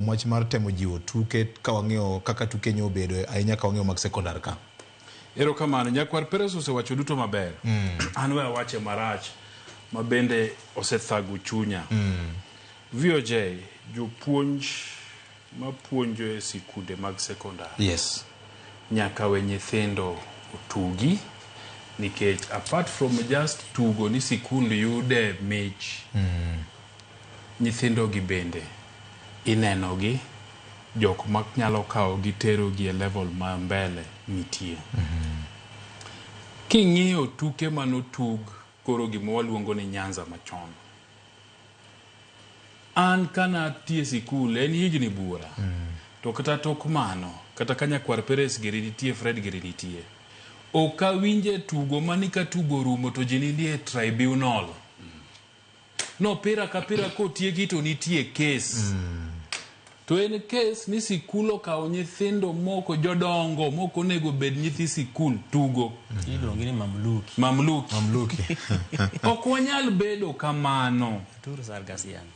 Mwach mar temo jiwo tuke ka wang'eyo kaka tuke nyo bedo ahinya ka wang'eyo mag sekondar ka. Erokamano, Nyakwar Peres osewacho duto maber. An we awache marach ma bende osethago chunya. VOJ jopuonj mapuonjo e sikunde mag sekondar. Yes. Nyaka we nyithindo otugi nikech apart from just tugo ni sikund yude mich. Nyithindo gi bende ineno gi jok mak nyalo kawo gi tero gi e level ma mbele nitie. King'iyo tuke manotug koro gima waluongo ni Nyanza machon. An kana tie sikul en higni bura. To kata tok mano, kata ka Nyakwar Peres giri nitie, Fred giri nitie. Oka winje tugo manika tugo rumo to jinilie tribunal. No pira ka pira kotiegi to nitie case. To en case ni sikul okawo nyithindo moko jodongo moko nego bed nyithi sikul tugo. Iluongo ni mamluki. Mamluki. Ok wanyal bedo kamano. Turu Sargasian.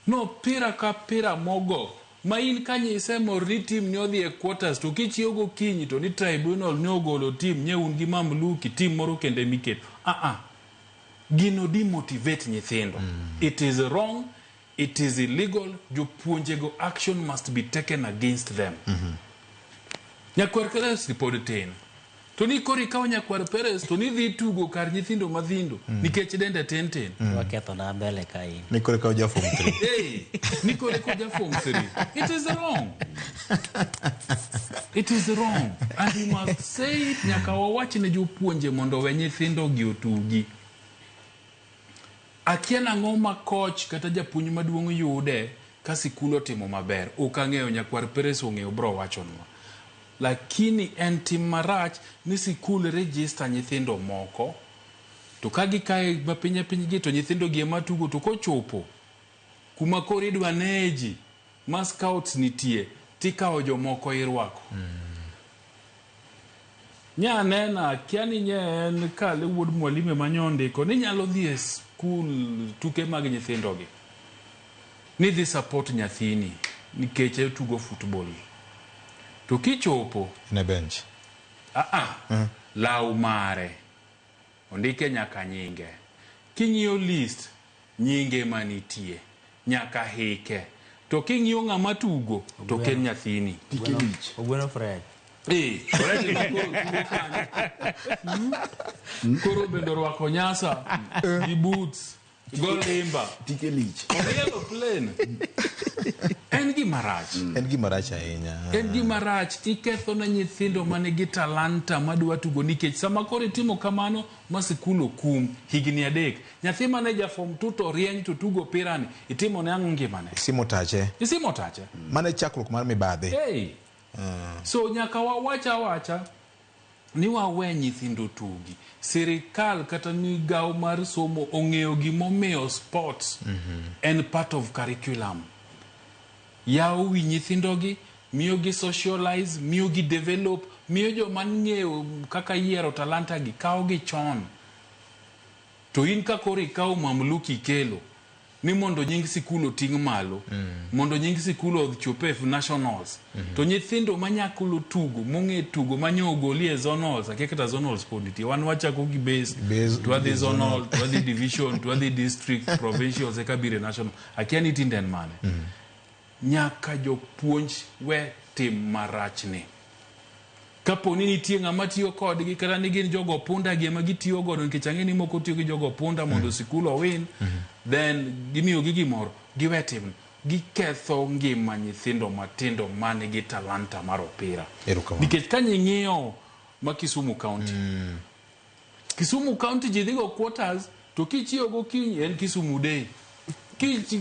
No pira ka pira mogo. Ma in kanyise mori tim ni odhi e quarters to kichiogo kinyi to ni tribunal ni ogolo tim nyeun gi mamluki tim moro kende miket. Gino demotivate nyithindo. It is wrong. It is illegal. Jopuonjego action must be taken against them. Nyakwar Peres ripod tin. To ni kori kawo Nyakwar Peres to ni dhi tugo kar nyithindo madhindo nikech dende ten. Waketho na mbele kai. Ni kore ka ja form 3. Hey, ni kore ka ja form 3. It is wrong. It is wrong. And we must say it. Nyaka wawachi ne jopuonje mondo we nyithindo gi otugi. Akiana ngoma coach kata japuonj maduong' yude ka sikul otimo maber. Ok ang'eyo Nyakwar Peres ong'eyo bro wachonwa. Lakini en tim marach ni sikul register nyithindo moko to kagi kae mapiny gi to nyithindo gi ema tugo to kochopo kuma koro idwa neji ma scouts nitie tikawo jomoko irwako. Nya nena kiani nyen kale wuod mwalime manyondiko ni nyalo dhi e skul tuke mag nyithindo gi. Ni dhi support nyathini nikech tugo football. To kichopo Na bench. Lau mare ondike nyaka nyinge. King'iyo list nyinge manitie nyaka hike. To king'iyo ng'ama tugo to ken nyathini. Ogweno Fred. Koro bendo rwako nyasa gi boots gol limba tike lich yellow plane. En gima rach. En gima rach ahinya. En gima rach. Iketho na nyithindo manigi talanta madwa tugo nikech sama koro itimo kamano ma sikul okum higni 3. Nyathi mane ja form 2 to rieny to tugo pirani itimo ne ang'o ngimane? Isimo tache. Mane chakruok mar mibadhi. Hey. So nyaka wawacha ni wawe nyithindo tugi. Sirikal kata migawo mar somo ong'eyo gimomiyo sports en part of curriculum. Yawo wi nyithindo gi, miyo gi socialize, miyo gi develop, miyo joma ng'eyo kaka yiero talanta gi kawo gi chon. To in ka koro ikawo mamluki kelo ni mondo nying sikul oting' malo, mondo nying sikul odchope nationals. To nyithindo manyakolo tugo, mong'e tugo manyo ogoli e zonals, akekata zonals pod nitie. Wan wachako gi base, to wadhi zonal, to wadhi division, to wadhi district, provincial, eka bire national. Akia ni tinden mane. Nyaka jopuonj we tim marachni. Kapo ni nitie ng'ama tiyo kodgi kata ni gin jogo punda gi ema gitiyo godo nikech ang'e ni moko tiyo gi jogo punda mondo sikul owin, then gimiyo gi gimoro giwe tim. Giketho ngima nyithindo matindo mane gi talanta mar opira. Nikech ka nying'iyo ma Kisumu County. Kisumu County jidhigo quarters to kichiyo go kinyi en Kisumu Day.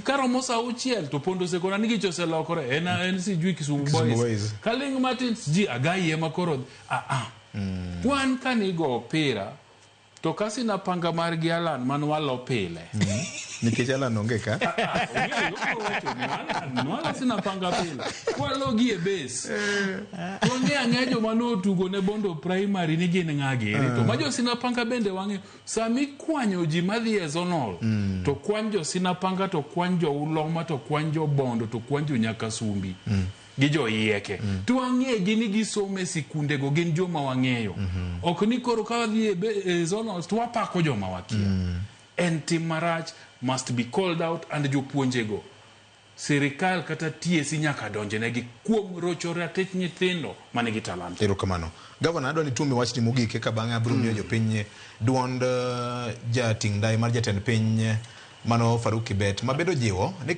Karomo sa uchiel to pondo sekona nigi chose lokore en sijui Kisumu Boys. Kaling Martins ji agai ema koro wan kanigo opira to kasi na panga margi Alan man walo pile. Nikech Alan onge ka. Wala sina panga pile. Walo gi e base. To ng'e jo mano tugo ne Bondo primary ni gin ng'age. To majo sina panga bende wang'e sami kwanyo ji madhi e zonol. To kwanjo sina panga to kwanjo Uloma to kwanjo Bondo to kwanjo nyaka Sumbi. Gi jo yieke. To wang'e gini gisome sikunde go gin joma wang'eyo. Ok ni koro ka wadhi e zonos to wapako joma wakia. En tim marach must be called out and jopuonjego. Sirikal kata TSC nyaka donjenegi kuom rocho ratich nyithindo manigi talanta. Erokamano. Governor adwa ni tume wachni mogik ka bang'e abiro miyo jopiny duond jating dai mar jatend piny mano Faruk Kibet mabedo jiwo ni